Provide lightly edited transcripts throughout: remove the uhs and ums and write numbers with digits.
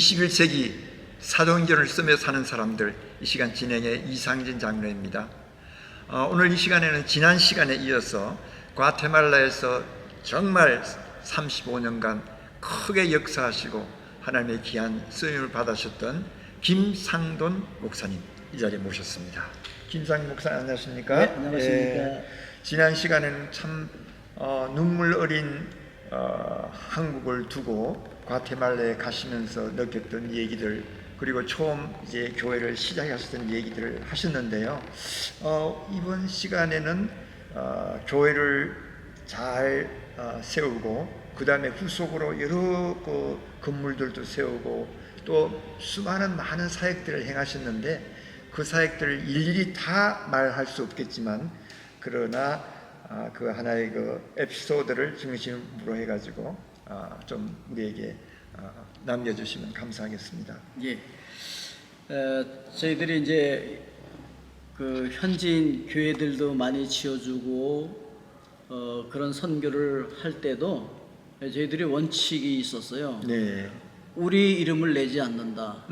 21세기 사도행전을 쓰며 사는 사람들, 이 시간 진행의 이상진 장로입니다. 오늘 이 시간에는 지난 시간에 이어서 과테말라에서 정말 35년간 크게 역사하시고 하나님의 귀한 쓰임을 받으셨던 김상돈 목사님 이 자리에 모셨습니다. 김상돈 목사님 안녕하십니까? 네, 안녕하십니까? 지난 시간에는 참 눈물 어린 한국을 두고 과테말라에 가시면서 느꼈던 얘기들, 그리고 처음 이제 교회를 시작하셨던 얘기들을 하셨는데요. 이번 시간에는 교회를 잘 세우고, 그 다음에 후속으로 여러 건물들도 세우고, 또 수많은 많은 사역들을 행하셨는데, 그 사역들을 일일이 다 말할 수 없겠지만, 그러나 그 하나의 그 에피소드를 중심으로 해가지고 좀 우리에게 남겨주시면 감사하겠습니다. 예, 저희들이 이제 그 현지인 교회들도 많이 지어주고 그런 선교를 할 때도 저희들이 원칙이 있었어요. 네. 우리 이름을 내지 않는다.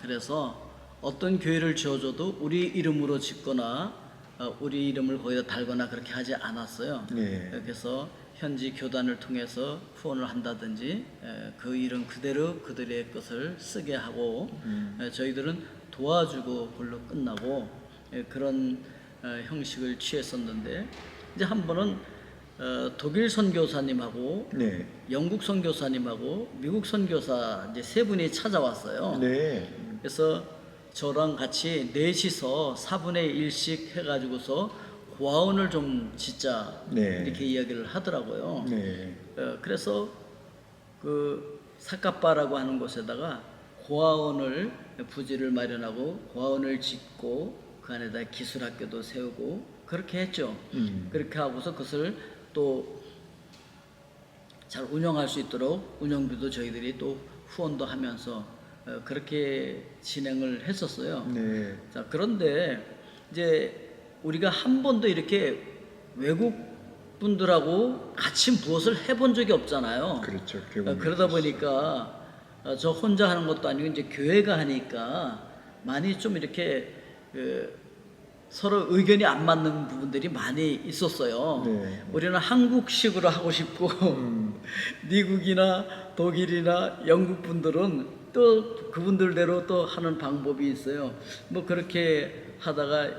그래서 어떤 교회를 지어줘도 우리 이름으로 짓거나 우리 이름을 거기다 달거나 그렇게 하지 않았어요. 네. 그래서 현지 교단을 통해서 후원을 한다든지 그 이름 그대로 그들의 것을 쓰게 하고 저희들은 도와주고 그걸로 끝나고 그런 형식을 취했었는데, 이제 한 번은 독일 선교사님하고 네. 영국 선교사님하고 미국 선교사 이제 세 분이 찾아왔어요. 네. 그래서 저랑 같이 넷이서 4분의 1씩 해가지고서 고아원을 좀 짓자, 네. 이렇게 이야기를 하더라고요. 네. 그래서 그 사카빠라고 하는 곳에다가 고아원을 부지를 마련하고 고아원을 짓고 그 안에다 기술학교도 세우고 그렇게 했죠. 그렇게 하고서 그것을 또 잘 운영할 수 있도록 운영비도 저희들이 또 후원도 하면서 그렇게 진행을 했었어요. 네. 자, 그런데 이제 우리가 한 번도 이렇게 외국 분들하고 같이 무엇을 해본 적이 없잖아요. 그렇죠. 그러다 보니까 저 혼자 하는 것도 아니고 이제 교회가 하니까 많이 좀 이렇게 서로 의견이 안 맞는 부분들이 많이 있었어요. 네. 우리는 한국식으로 하고 싶고 미국이나 독일이나 영국 분들은 또 그분들대로 또 하는 방법이 있어요. 뭐 그렇게 하다가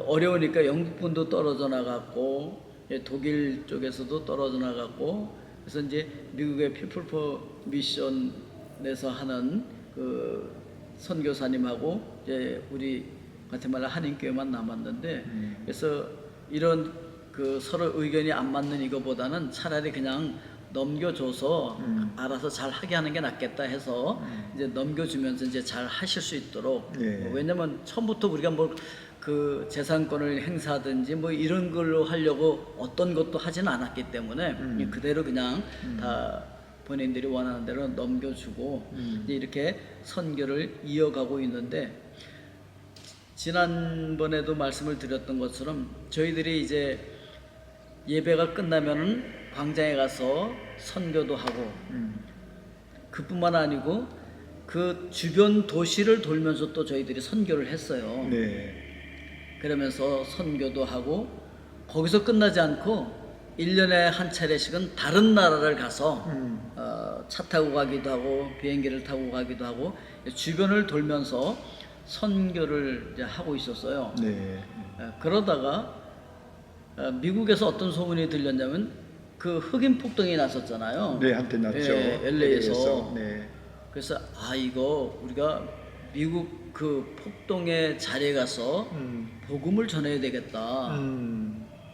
어려우니까 영국 분도 떨어져 나갔고 독일 쪽에서도 떨어져 나갔고, 그래서 이제 미국의 피플 포 미션에서 하는 그 선교사님하고 이제 우리 과테말라 한인교회만 남았는데, 그래서 이런 그 서로 의견이 안 맞는 이거보다는 차라리 그냥 넘겨줘서 알아서 잘 하게 하는 게 낫겠다 해서 이제 넘겨주면서 이제 잘 하실 수 있도록. 네. 왜냐면 처음부터 우리가 뭐 그 재산권을 행사하든지 뭐 이런 걸로 하려고 어떤 것도 하지는 않았기 때문에 그대로 그냥 다 본인들이 원하는 대로 넘겨주고 이제 이렇게 선교를 이어가고 있는데, 지난번에도 말씀을 드렸던 것처럼 저희들이 이제 예배가 끝나면은 광장에 가서 선교도 하고 그뿐만 아니고 그 주변 도시를 돌면서 또 저희들이 선교를 했어요. 네. 그러면서 선교도 하고 거기서 끝나지 않고 1년에 한 차례씩은 다른 나라를 가서 차 타고 가기도 하고 비행기를 타고 가기도 하고 주변을 돌면서 선교를 이제 하고 있었어요. 네. 그러다가 미국에서 어떤 소문이 들렸냐면 그 흑인 폭동이 났었잖아요. 네, 한때 났죠. LA에서. 네. 그래서 이거 우리가 미국 그 폭동의 자리에 가서 복음을 전해야 되겠다.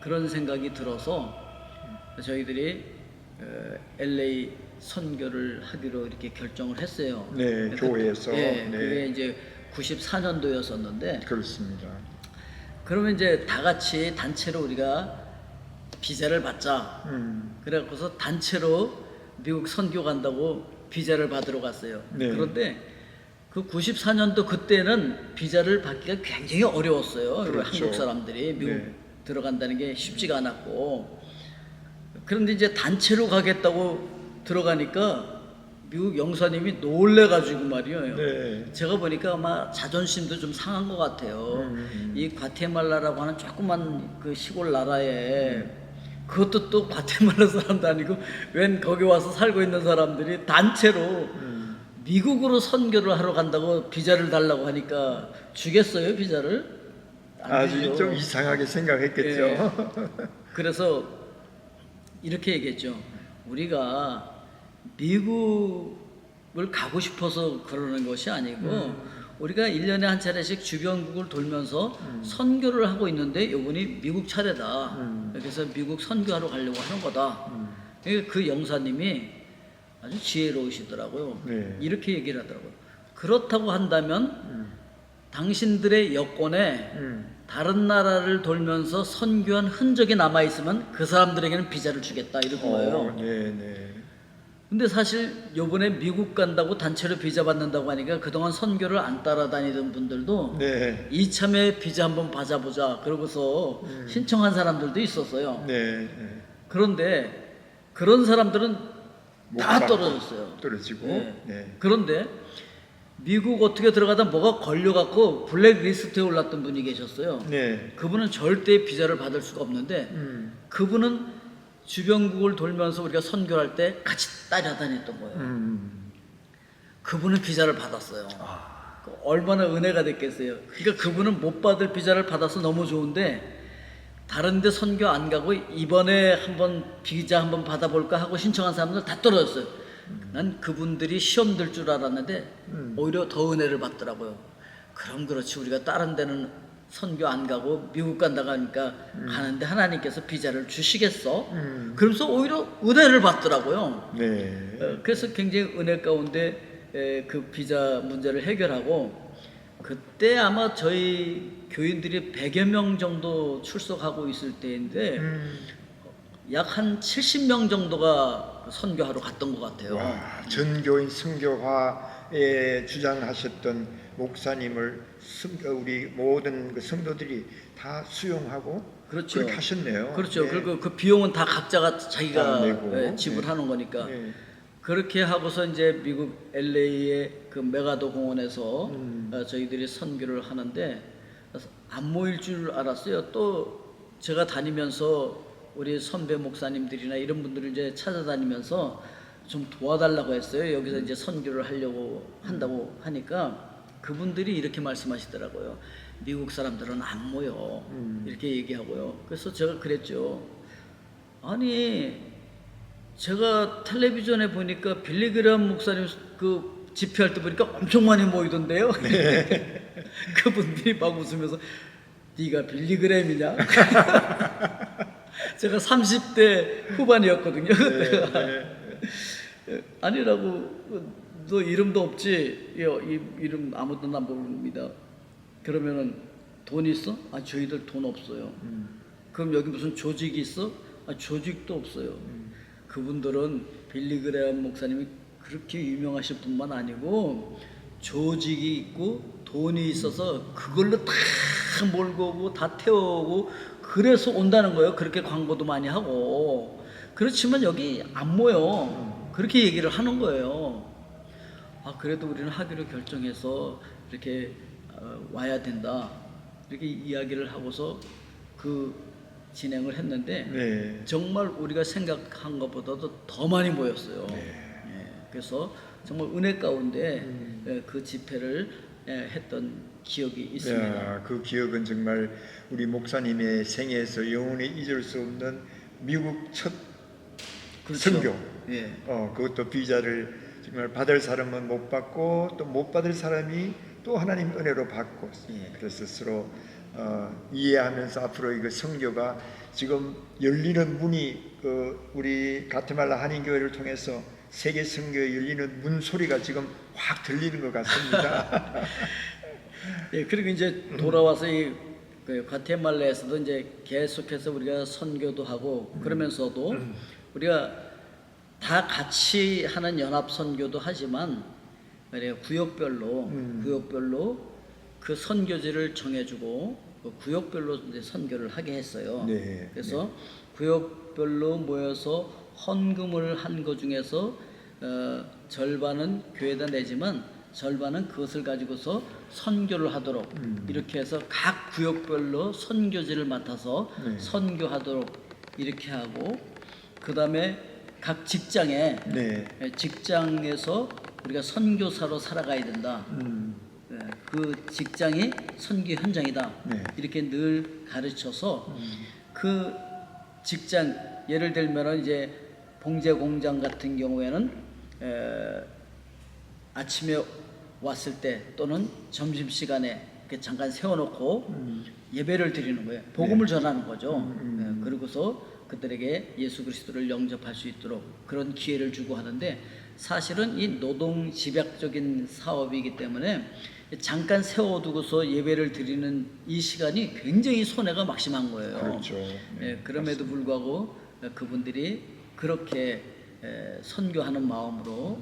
그런 생각이 들어서 저희들이 LA 선교를 하기로 이렇게 결정을 했어요. 네, 교회에서. 네, 네. 그게 이제 94년도였었는데, 그렇습니다. 그러면 이제 다 같이 단체로 우리가 비자를 받자. 그래갖고서 단체로 미국 선교 간다고 비자를 받으러 갔어요. 네. 그런데 그 94년도 그때는 비자를 받기가 굉장히 어려웠어요. 그렇죠. 한국 사람들이 미국 네. 들어간다는 게 쉽지가 않았고, 그런데 이제 단체로 가겠다고 들어가니까 미국 영사님이 놀래가지고 말이에요. 네. 제가 보니까 아마 자존심도 좀 상한 것 같아요. 이 과테말라라고 하는 조그만 그 시골 나라에 그것도 또 과테말라 사람도 아니고 웬 거기 와서 살고 있는 사람들이 단체로 미국으로 선교를 하러 간다고 비자를 달라고 하니까 주겠어요, 비자를? 안 아주 주죠. 좀 이상하게 생각했겠죠. 예. 그래서 이렇게 얘기했죠. 우리가 미국을 가고 싶어서 그러는 것이 아니고 우리가 1년에 한 차례씩 주변국을 돌면서 선교를 하고 있는데 이번이 미국 차례다. 그래서 미국 선교하러 가려고 하는 거다. 그 영사님이 아주 지혜로우시더라고요. 네. 이렇게 얘기를 하더라고요. 그렇다고 한다면 당신들의 여권에 다른 나라를 돌면서 선교한 흔적이 남아있으면 그 사람들에게는 비자를 주겠다 이런 거예요. 네, 네. 근데 사실 요번에 미국 간다고 단체로 비자 받는다고 하니까 그동안 선교를 안 따라다니던 분들도 네. 이참에 비자 한번 받아보자 그러고서 신청한 사람들도 있었어요. 네. 네. 그런데 그런 사람들은 못 다 받고 떨어졌어요. 떨어지고. 네. 네. 그런데 미국 어떻게 들어가다 뭐가 걸려갖고 블랙리스트에 올랐던 분이 계셨어요. 네. 그분은 절대 비자를 받을 수가 없는데 그분은 주변국을 돌면서 우리가 선교할 때 같이 따라다녔던 거예요. 그분은 비자를 받았어요. 그 얼마나 은혜가 됐겠어요. 그러니까 그분은 못 받을 비자를 받아서 너무 좋은데 다른 데 선교 안 가고 이번에 한번 비자 한번 받아볼까 하고 신청한 사람들 다 떨어졌어요. 난 그분들이 시험 들 줄 알았는데 오히려 더 은혜를 받더라고요. 그럼 그렇지 우리가 다른 데는 선교 안 가고 미국 간다고 하니까 가는데 하나님께서 비자를 주시겠어? 그러면서 오히려 은혜를 받더라고요. 네. 그래서 굉장히 은혜 가운데 그 비자 문제를 해결하고 그때 아마 저희 교인들이 100여 명 정도 출석하고 있을 때인데 약 한 70명 정도가 선교하러 갔던 것 같아요. 와, 전교인 성교화에 주장하셨던 목사님을 우리 모든 그 성도들이 다 수용하고 그렇죠. 그렇게 하셨네요. 그렇죠. 네. 그리고 그 비용은 다 각자가 다 자기가 내고. 지불하는 거니까. 네. 그렇게 하고서 이제 미국 LA의 그 메가도 공원에서 저희들이 선교를 하는데 안 모일 줄 알았어요. 또 제가 다니면서 우리 선배 목사님들이나 이런 분들을 이제 찾아다니면서 좀 도와달라고 했어요. 여기서 이제 선교를 하려고 한다고 하니까 그분들이 이렇게 말씀하시더라고요. 미국 사람들은 안 모여. 이렇게 얘기하고요. 그래서 제가 그랬죠. 아니 제가 텔레비전에 보니까 빌리그람 목사님 그 집회할 때 보니까 엄청 많이 모이던데요. 네. 그분들이 막 웃으면서 네가 빌리그램이냐? 제가 30대 후반이었거든요. 아니라고 너 이름도 없지? 이 이름 아무도 안 모릅니다. 그러면은 돈 있어? 아 저희들 돈 없어요. 그럼 여기 무슨 조직이 있어? 아 조직도 없어요. 그분들은 빌리그레엄 목사님이 그렇게 유명하실 뿐만 아니고 조직이 있고 돈이 있어서 그걸로 다 몰고 오고 다 태워오고 그래서 온다는 거예요. 그렇게 광고도 많이 하고. 그렇지만 여기 안 모여. 그렇게 얘기를 하는 거예요. 아 그래도 우리는 하기로 결정해서 이렇게 와야 된다. 이렇게 이야기를 하고서 그 진행을 했는데 네. 정말 우리가 생각한 것보다도 더 많이 모였어요. 예, 그래서 정말 은혜 가운데 그 집회를 했던 기억이 있습니다. 야, 그 기억은 정말 우리 목사님의 생애에서 영원히 잊을 수 없는 미국 첫 그렇죠. 선교. 예. 그것도 비자를 정말 받을 사람은 못 받고 또 못 받을 사람이 또 하나님 은혜로 받고. 예. 그래서 서로 이해하면서 앞으로 이거 선교가 지금 열리는 문이 우리 가테말라 한인교회를 통해서 세계 선교에 열리는 문 소리가 지금 확 들리는 것 같습니다. 예, 그리고 이제 돌아와서 그 과테말라에서도 이제 계속해서 우리가 선교도 하고 그러면서도 우리가 다 같이 하는 연합 선교도 하지만 구역별로 그 선교지를 정해주고 그 구역별로 이제 선교를 하게 했어요. 네, 그래서 구역별로 모여서 헌금을 한 것 중에서 절반은 교회에다 내지만 절반은 그것을 가지고서 선교를 하도록 이렇게 해서 각 구역별로 선교지를 맡아서 네. 선교하도록 이렇게 하고, 그 다음에 각 직장에 네. 직장에서 우리가 선교사로 살아가야 된다. 그 직장이 선교 현장이다. 네. 이렇게 늘 가르쳐서 그 직장, 예를 들면 이제 봉제 공장 같은 경우에는 아침에 왔을 때 또는 점심 시간에 이렇게 잠깐 세워놓고 예배를 드리는 거예요. 복음을 전하는 거죠. 그리고서 그들에게 예수 그리스도를 영접할 수 있도록 그런 기회를 주고 하는데, 사실은 이 노동 집약적인 사업이기 때문에 잠깐 세워두고서 예배를 드리는 이 시간이 굉장히 손해가 막심한 거예요. 그렇죠. 네, 그럼에도 불구하고 그분들이 그렇게 선교하는 마음으로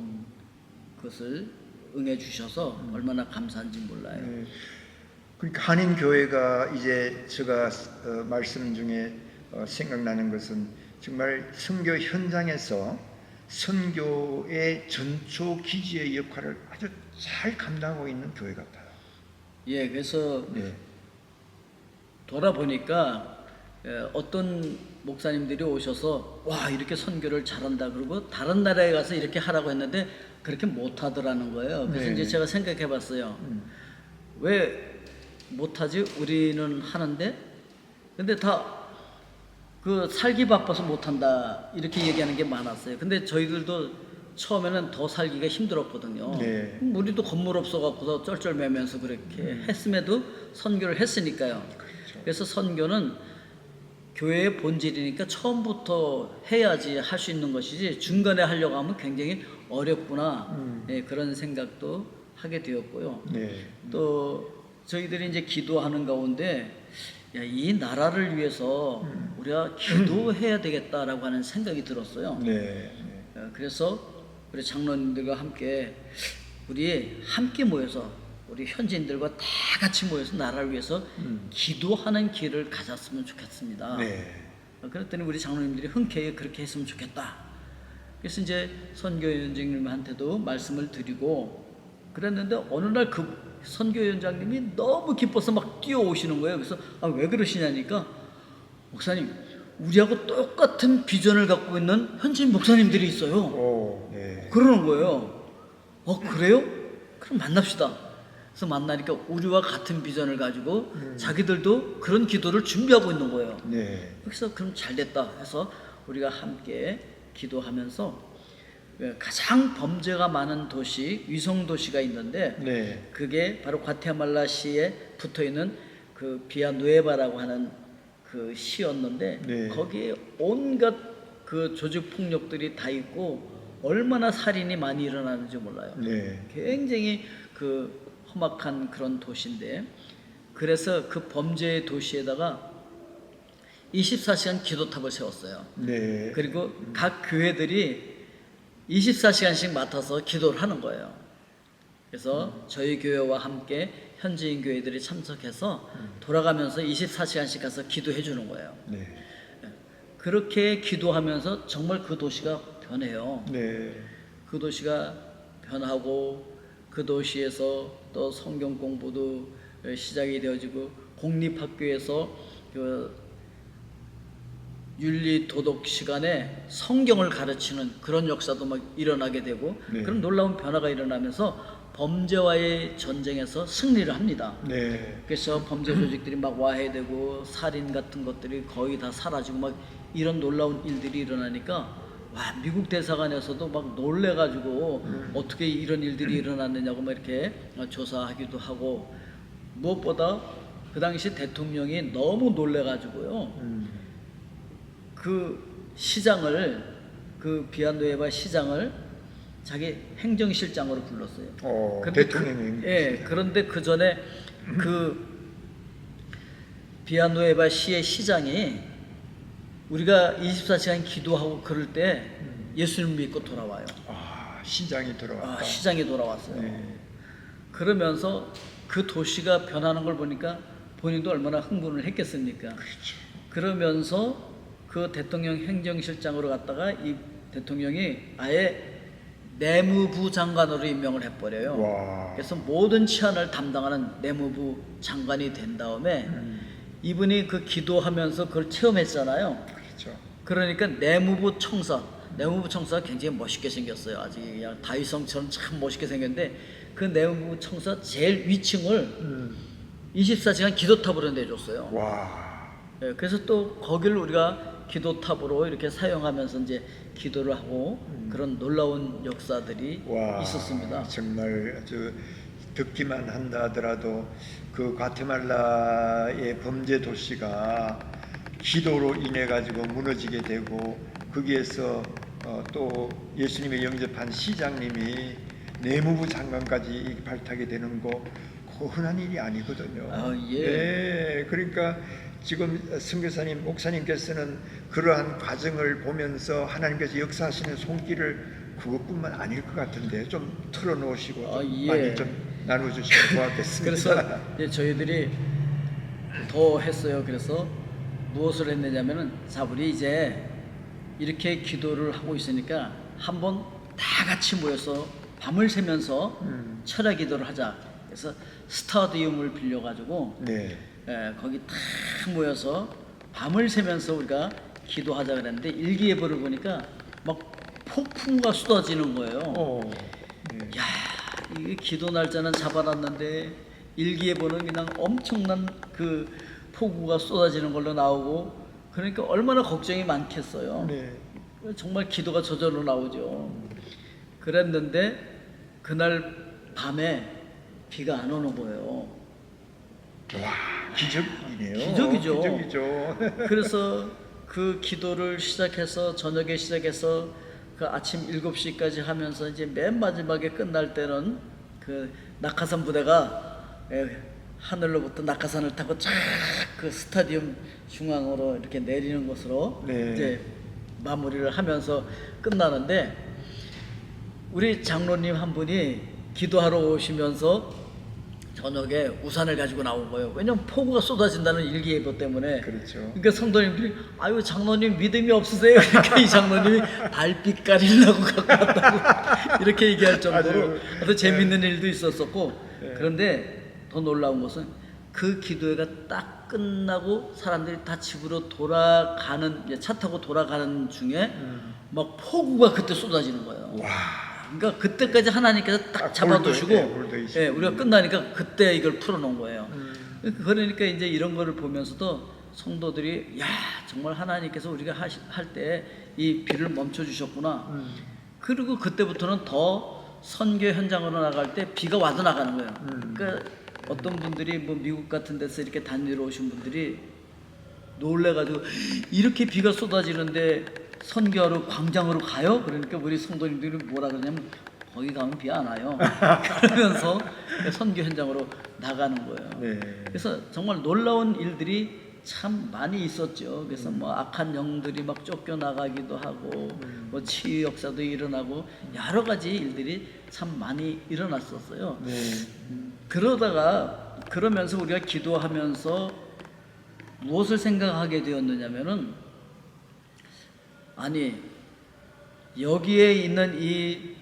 그것을 응해 주셔서 얼마나 감사한지 몰라요. 네. 그러니까 한인 교회가 이제 제가 말씀 중에 생각나는 것은 정말 선교 현장에서 선교의 전초 기지의 역할을 아주 잘 감당하고 있는 교회 같아요. 예, 그래서 네. 돌아보니까 어떤 목사님들이 오셔서 와, 이렇게 선교를 잘한다 그러고 다른 나라에 가서 이렇게 하라고 했는데 그렇게 못하더라는 거예요. 그래서 네. 이제 제가 생각해 봤어요. 왜 못하지? 우리는 하는데. 근데 다 그 살기 바빠서 못한다 이렇게 얘기하는 게 많았어요. 근데 저희들도 처음에는 더 살기가 힘들었거든요. 네. 우리도 건물 없어갖고서 쩔쩔매면서 그렇게 했음에도 선교를 했으니까요. 그렇죠. 그래서 선교는 교회의 본질이니까 처음부터 해야지 할 수 있는 것이지 중간에 하려고 하면 굉장히 어렵구나. 네, 그런 생각도 하게 되었고요. 네. 또 저희들이 이제 기도하는 가운데 야, 이 나라를 위해서 우리가 기도해야 되겠다라고 하는 생각이 들었어요. 네. 그래서 우리 장로님들과 함께 우리 함께 모여서 우리 현지인들과 다 같이 모여서 나라를 위해서 기도하는 길을 가졌으면 좋겠습니다. 네. 그랬더니 우리 장로님들이 흔쾌히 그렇게 했으면 좋겠다. 그래서 이제 선교위원장님한테도 말씀을 드리고 그랬는데 어느 날 그 선교위원장님이 너무 기뻐서 막 뛰어오시는 거예요. 그래서 왜 그러시냐니까, 목사님, 우리하고 똑같은 비전을 갖고 있는 현지인 목사님들이 있어요. 오, 네. 그러는 거예요. 그래요? 그럼 만납시다. 그래서 만나니까 우리와 같은 비전을 가지고 자기들도 그런 기도를 준비하고 있는 거예요. 네. 그래서 그럼 잘 됐다 해서 우리가 함께 기도하면서 가장 범죄가 많은 도시, 위성 도시가 있는데 네. 그게 바로 과테말라시에 붙어 있는 그 비아누에바라고 하는 그 시였는데 네. 거기에 온갖 그 조직 폭력들이 다 있고 얼마나 살인이 많이 일어나는지 몰라요. 네. 굉장히 그 험악한 그런 도시인데, 그래서 그 범죄의 도시에다가 24시간 기도탑을 세웠어요. 네. 그리고 각 교회들이 24시간씩 맡아서 기도를 하는 거예요. 그래서 저희 교회와 함께 현지인 교회들이 참석해서 돌아가면서 24시간씩 가서 기도해 주는 거예요. 네. 그렇게 기도하면서 정말 그 도시가 변해요. 네. 그 도시가 변하고 그 도시에서 또 성경 공부도 시작이 되어지고 공립학교에서 그 윤리 도덕 시간에 성경을 가르치는 그런 역사도 막 일어나게 되고 네. 그런 놀라운 변화가 일어나면서 범죄와의 전쟁에서 승리를 합니다. 네. 그래서 범죄 조직들이 막 와해되고 살인 같은 것들이 거의 다 사라지고 막 이런 놀라운 일들이 일어나니까 와, 미국 대사관에서도 막 놀래가지고 어떻게 이런 일들이 일어났느냐고 막 이렇게 조사하기도 하고, 무엇보다 그 당시 대통령이 너무 놀래가지고요. 그 시장을, 그 비아누에바 시장을 자기 행정실장으로 불렀어요. 대통령이. 예, 그런데 그 전에 그 비아누에바 시의 시장이 우리가 24시간 기도하고 그럴 때 예수님 믿고 돌아와요. 시장이 들어왔다. 시장이 돌아왔어요. 네. 그러면서 그 도시가 변하는 걸 보니까 본인도 얼마나 흥분을 했겠습니까? 그렇죠. 그러면서 그 대통령 행정실장으로 갔다가 이 대통령이 아예 내무부 장관으로 임명을 해버려요. 와. 그래서 모든 치안을 담당하는 내무부 장관이 된 다음에 이분이 그 기도하면서 그걸 체험했잖아요. 그렇죠. 그러니까 내무부 청사가 굉장히 멋있게 생겼어요. 아직 그냥 다윗성처럼 참 멋있게 생겼는데 그 내무부 청사 제일 위층을 24시간 기도탑으로 내줬어요. 와. 예, 그래서 또 거기를 우리가 기도탑으로 이렇게 사용하면서 이제 기도를 하고 그런 놀라운 역사들이 와. 있었습니다. 정말 아주 듣기만 한다 하더라도 그 과테말라의 범죄 도시가 기도로 인해 가지고 무너지게 되고 거기에서 또 예수님의 영접한 시장님이 내무부 장관까지 발탁이 되는 거 그 흔한 일이 아니거든요. 아, 예. 예, 그러니까 지금 선교사님 목사님께서는 그러한 과정을 보면서 하나님께서 역사하시는 손길을 그것뿐만 아닐 것 같은데 좀 털어놓으시고 아, 좀 예. 많이 좀 나눠주시면 고맙겠습니다. 그래서 이제 저희들이 더 했어요. 그래서 무엇을 했느냐면은 자 우리 이제 이렇게 기도를 하고 있으니까 한번 다 같이 모여서 밤을 새면서 철야 기도를 하자. 그래서 스타디움을 빌려가지고 네. 거기 다 모여서 밤을 새면서 우리가 기도하자 그랬는데 일기예보를 보니까 막 폭풍과 쏟아지는 거예요. 네. 야, 이 기도 날짜는 잡아놨는데 일기예보는 그냥 엄청난 그 폭우가 쏟아지는 걸로 나오고 그러니까 얼마나 걱정이 많겠어요. 네. 정말 기도가 저절로 나오죠. 그랬는데 그날 밤에 비가 안 오는 거예요. 와, 기적이네요. 기적이죠. 기적이죠. 그래서 그 기도를 시작해서 저녁에 시작해서 그 아침 7시까지 하면서 이제 맨 마지막에 끝날 때는 그 낙하산 부대가 하늘로부터 낙하산을 타고 쫙 그 스타디움 중앙으로 이렇게 내리는 것으로 네. 이제 마무리를 하면서 끝나는데 우리 장로님 한 분이 기도하러 오시면서 저녁에 우산을 가지고 나온 거예요. 왜냐면 폭우가 쏟아진다는 일기예보 때문에. 그렇죠. 그러니까 성도님들이 아유 장로님 믿음이 없으세요? 그러니까 이 장로님이 달빛 가리려고 갖고 왔다고 이렇게 얘기할 정도로 아주 재밌는 일도 있었었고 그런데 더 놀라운 것은 그 기도회가 딱 끝나고 사람들이 다 집으로 돌아가는 이제 차 타고 돌아가는 중에 막 폭우가 그때 쏟아지는 거예요. 와. 그러니까 그때까지 하나님께서 딱 잡아두시고 우리가 끝나니까 그때 이걸 풀어놓은 거예요. 그러니까 이제 이런 거를 보면서도 성도들이 야 정말 하나님께서 우리가 할 때 이 비를 멈춰주셨구나. 그리고 그때부터는 더 선교 현장으로 나갈 때 비가 와도 나가는 거예요. 그러니까 어떤 분들이 뭐 미국 같은 데서 이렇게 다니러 오신 분들이 놀래가지고 이렇게 비가 쏟아지는데 선교하러 광장으로 가요? 그러니까 우리 성도님들이 뭐라 그러냐면 거기 가면 비 안 와요. 그러면서 선교 현장으로 나가는 거예요. 네. 그래서 정말 놀라운 일들이 참 많이 있었죠. 그래서 뭐 악한 영들이 막 쫓겨나가기도 하고 뭐 치유 역사도 일어나고 여러 가지 일들이 참 많이 일어났었어요. 네. 그러면서 우리가 기도하면서 무엇을 생각하게 되었느냐면은 아니 여기에 있는 이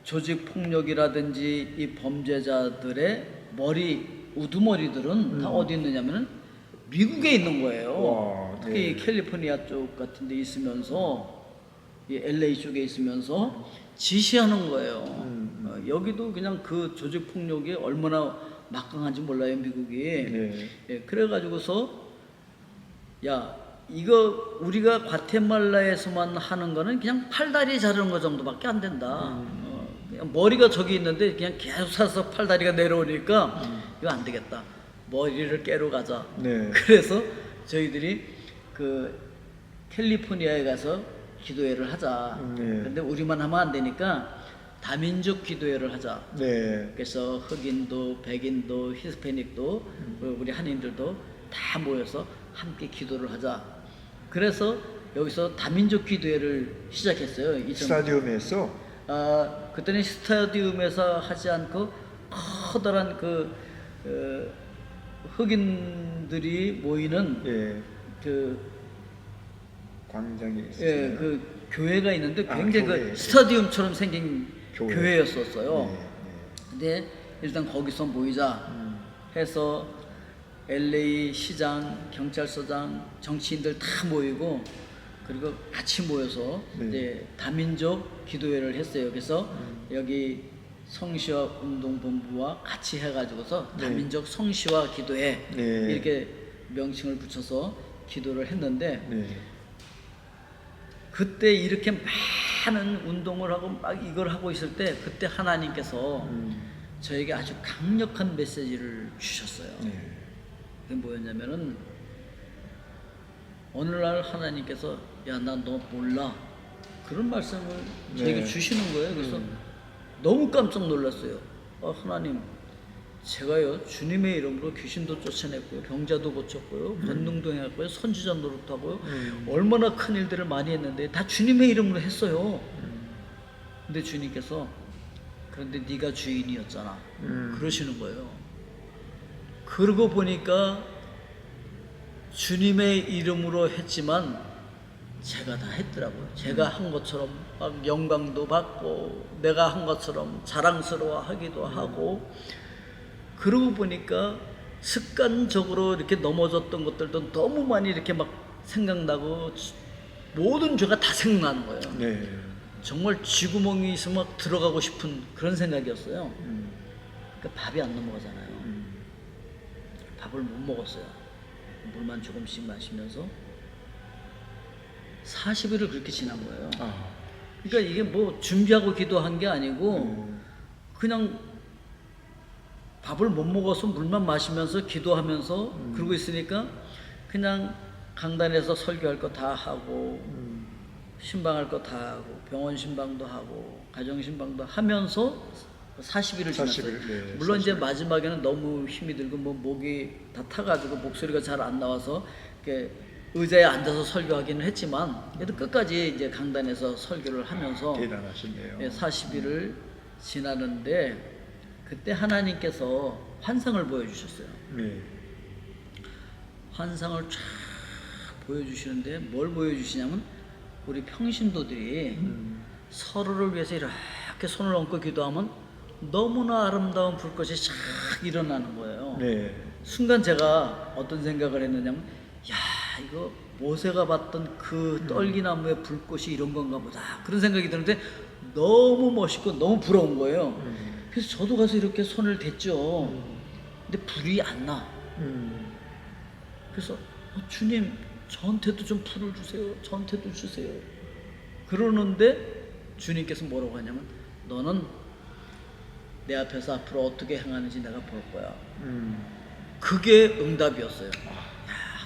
조직 폭력이라든지 이 범죄자들의 우두머리들은 다 어디 있느냐면은 미국에 있는 거예요. 와, 특히 네. 이 캘리포니아 쪽 같은 데 있으면서 이 LA 쪽에 있으면서 지시하는 거예요. 여기도 그냥 그 조직 폭력이 얼마나 막강한지 몰라요, 미국이. 네. 예, 그래가지고서 야 이거 우리가 과테말라에서만 하는 거는 그냥 팔다리 자르는 거 정도밖에 안 된다. 그냥 머리가 저기 있는데 그냥 계속 사서 팔다리가 내려오니까 이거 안 되겠다. 머리를 깨러 가자. 네. 그래서 저희들이 그 캘리포니아에 가서 기도회를 하자. 네. 근데 우리만 하면 안 되니까 다민족 기도회를 하자. 네. 그래서 흑인도, 백인도, 히스패닉도, 우리 한인들도 다 모여서 함께 기도를 하자. 그래서 여기서 다민족 기도회를 시작했어요. 스타디움에서 그때는 스타디움에서 하지 않고 커다란 흑인들이 모이는 예. 그 광장이 있어요. 예, 그 교회가 있는데 굉장히 교회. 그 스타디움처럼 생긴 교회였었어요. 네, 근데 일단 거기서 모이자 해서 LA 시장, 경찰서장, 정치인들 다 모이고 그리고 같이 모여서 네. 이제 다민족 기도회를 했어요. 그래서 여기 성시와 운동본부와 같이 해가지고서 네. 다민족 성시와 기도회 네. 이렇게 명칭을 붙여서 기도를 했는데 네. 그때 이렇게 많은 운동을 하고 막 이걸 하고 있을 때 그때 하나님께서 저에게 아주 강력한 메시지를 주셨어요. 네. 그게 뭐였냐면은 어느 날 하나님께서 야, 나 너 몰라 그런 말씀을 저에게 네. 주시는 거예요. 그래서 너무 깜짝 놀랐어요. 하나님, 제가요 주님의 이름으로 귀신도 쫓아냈고요, 병자도 고쳤고요, 권능도 해왔고요, 선지자 노릇도 하고요, 얼마나 큰 일들을 많이 했는데 다 주님의 이름으로 했어요. 근데 주님께서 그런데 네가 주인이었잖아 그러시는 거예요. 그러고 보니까 주님의 이름으로 했지만 제가 다 했더라고요. 제가 한 것처럼 막 영광도 받고 내가 한 것처럼 자랑스러워하기도 하고 그러고 보니까 습관적으로 이렇게 넘어졌던 것들도 너무 많이 이렇게 막 생각나고 모든 죄가 다 생각나는 거예요. 네. 정말 쥐구멍이 있으면 막 들어가고 싶은 그런 생각이었어요. 그러니까 밥이 안 넘어가잖아요. 밥을 못 먹었어요. 물만 조금씩 마시면서 40일을 그렇게 지난 거예요. 아. 그러니까 이게 뭐 준비하고 기도한 게 아니고 그냥 밥을 못 먹어서 물만 마시면서 기도하면서 그러고 있으니까 그냥 강단에서 설교할 거 다 하고 신방할 거 다 하고 병원 신방도 하고 가정 신방도 하면서 40일을 지났어요. 40일, 네, 물론 이제 40일. 마지막에는 너무 힘이 들고 뭐 목이 다 타가지고 목소리가 잘 안 나와서 이렇게 의자에 앉아서 설교하기는 했지만 그래도 끝까지 이제 강단에서 설교를 하면서 대단하시네요. 40일을 지나는데 그때 하나님께서 환상을 보여주셨어요. 네. 환상을 쫙 보여주시는데 뭘 보여주시냐면 우리 평신도들이 서로를 위해서 이렇게 손을 얹고 기도하면 너무나 아름다운 불꽃이 쫙 일어나는 거예요. 네. 순간 제가 어떤 생각을 했느냐면 야, 이거 모세가 봤던 그 떨기나무의 불꽃이 이런 건가 보다 그런 생각이 드는데 너무 멋있고 너무 부러운 거예요. 그래서 저도 가서 이렇게 손을 댔죠. 근데 불이 안 나. 그래서 주님 저한테도 좀 불을 주세요. 저한테도 주세요. 그러는데 주님께서 뭐라고 하냐면 너는 내 앞에서 앞으로 어떻게 행하는지 내가 볼 거야. 그게 응답이었어요.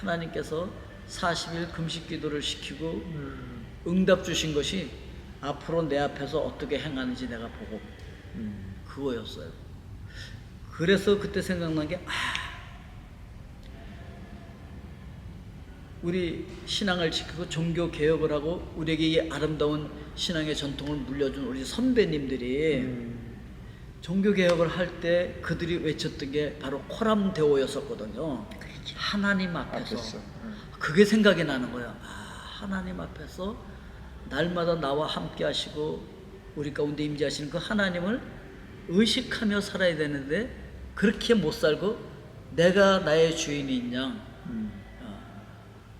하나님께서 40일 금식 기도를 시키고 응답 주신 것이 앞으로 내 앞에서 어떻게 행하는지 내가 보고 그거였어요. 그래서 그때 생각난 게 우리 신앙을 지키고 종교 개혁을 하고 우리에게 이 아름다운 신앙의 전통을 물려준 우리 선배님들이 종교 개혁을 할 때 그들이 외쳤던 게 바로 코람데오였었거든요. 하나님 앞에서. 그게 생각이 나는 거야. 하나님 앞에서 날마다 나와 함께 하시고 우리 가운데 임재하시는 그 하나님을 의식하며 살아야 되는데 그렇게 못 살고 내가 나의 주인인 양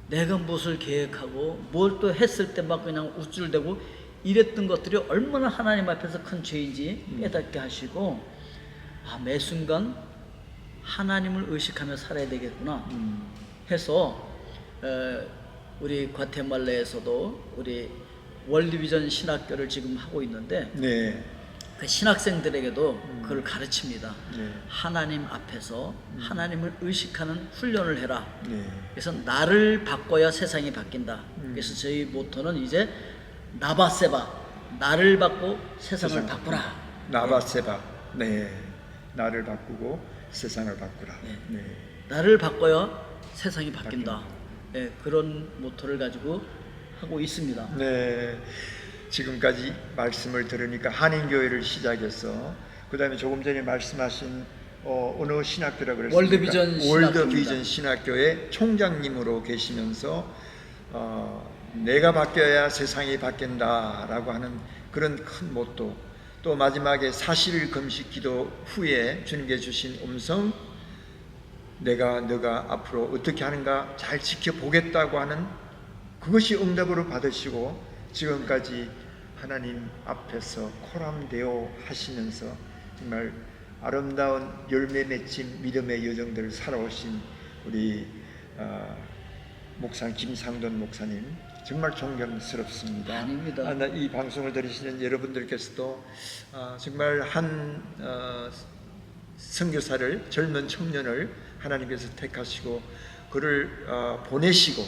내가 무엇을 계획하고 뭘 또 했을 때 막 그냥 우쭐대고 이랬던 것들이 얼마나 하나님 앞에서 큰 죄인지 깨닫게 하시고 매 순간 하나님을 의식하며 살아야 되겠구나 해서 우리 과테말라에서도 우리 월드비전 신학교를 지금 하고 있는데 네. 그 신학생들에게도 그걸 가르칩니다. 네. 하나님 앞에서 하나님을 의식하는 훈련을 해라. 네. 그래서 나를 바꿔야 세상이 바뀐다. 그래서 저희 모토는 이제 나바세바, 나를 바꿔 세상을 바꾸라. 나바세바. 네. 나를 바꾸고 세상을 바꾸라. 네. 네. 나를 바꿔야 세상이 바뀐다. 네, 그런 모토를 가지고 하고 있습니다. 네. 지금까지 말씀을 들으니까 한인교회를 시작해서 그다음에 조금 전에 말씀하신 어느 신학교라고 그랬습니까? 월드비전 신학교입니다. 월드비전 신학교의 총장님으로 계시면서 내가 바뀌어야 세상이 바뀐다라고 하는 그런 큰 모토, 또 마지막에 40일 금식 기도 후에 주님께 주신 음성, 내가 너가 앞으로 어떻게 하는가 잘 지켜보겠다고 하는 그것이 응답으로 받으시고 지금까지 하나님 앞에서 코람되어 하시면서 정말 아름다운 열매 맺힌 믿음의 여정들을 살아오신 우리 목사 김상돈 목사님 정말 존경스럽습니다. 아닙니다. 이 방송을 들으시는 여러분들께서도 정말 한 선교사를, 젊은 청년을 하나님께서 택하시고 그를 보내시고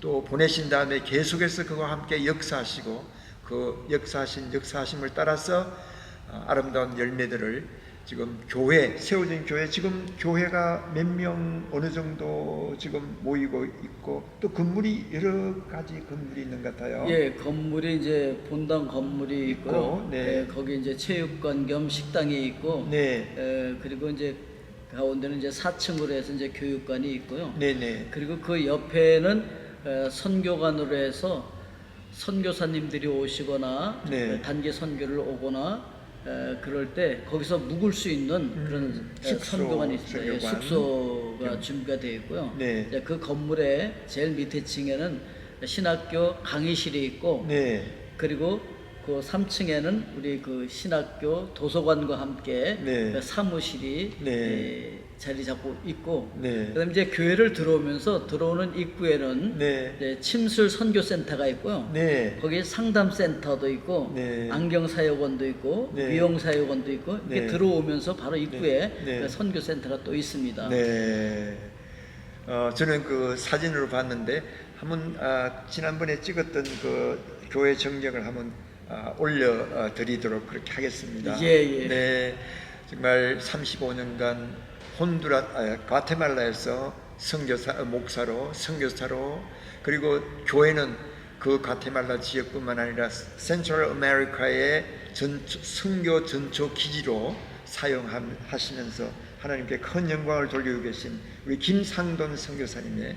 또 보내신 다음에 계속해서 그와 함께 역사하시고 그 역사하심을 따라서 아름다운 열매들을 지금 교회, 세워진 교회, 지금 교회가 몇 명 어느 정도 지금 모이고 있고 또 건물이 여러 가지 건물이 있는 것 같아요. 예, 건물이 이제 본당 건물이 있고요. 네. 예, 거기 이제 체육관 겸 식당이 있고, 네. 그리고 이제 가운데는 이제 4층으로 해서 이제 교육관이 있고요. 네네. 그리고 그 옆에는 선교관으로 해서 선교사님들이 오시거나 네. 단기 선교를 오거나 그럴 때 거기서 묵을 수 있는 그런 숙소, 선교관이 있습니다. 예, 선교관. 숙소가 준비가 되어 있고요. 네. 이제 그 건물의 제일 밑에 층에는 신학교 강의실이 있고, 네. 그리고 그 3층에는 우리 그 신학교 도서관과 함께 네. 그 사무실이 네. 자리 잡고 있고, 네. 그다음에 이제 교회를 들어오면서 들어오는 입구에는 네. 이제 침술 선교센터가 있고요. 네. 거기 상담센터도 있고, 네. 안경사역원도 있고, 네. 미용사역원도 있고, 이렇게 네. 들어오면서 바로 입구에 네. 그 선교센터가 또 있습니다. 네. 저는 그 사진으로 봤는데 한번 지난번에 찍었던 그 교회 정경을 한번 올려 드리도록 그렇게 하겠습니다. 예. 네. 정말 35년간 과테말라에서 목사로, 선교사로, 그리고 교회는 그 과테말라 지역뿐만 아니라 센트럴 아메리카의 선교 전초 기지로 사용하시면서 하나님께 큰 영광을 돌리고 계신 우리 김상돈 선교사님의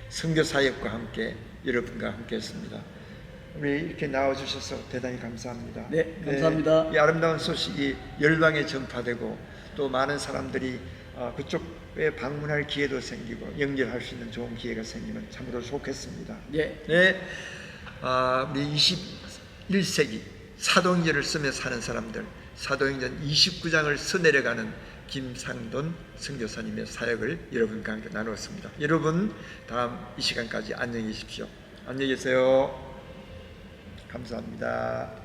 선교 사역과 함께 여러분과 함께했습니다. 우리 이렇게 나와주셔서 대단히 감사합니다. 네, 감사합니다. 이 아름다운 소식이 열방에 전파되고 또 많은 사람들이 그쪽에 방문할 기회도 생기고 연결할 수 있는 좋은 기회가 생기면 참으로 좋겠습니다. 네. 네, 우리 21세기 사도행전을 쓰며 사는 사람들, 사도행전 29장을 써내려가는 김상돈 선교사님의 사역을 여러분과 함께 나누었습니다. 여러분 다음 이 시간까지 안녕히 계십시오. 안녕히 계세요. 감사합니다.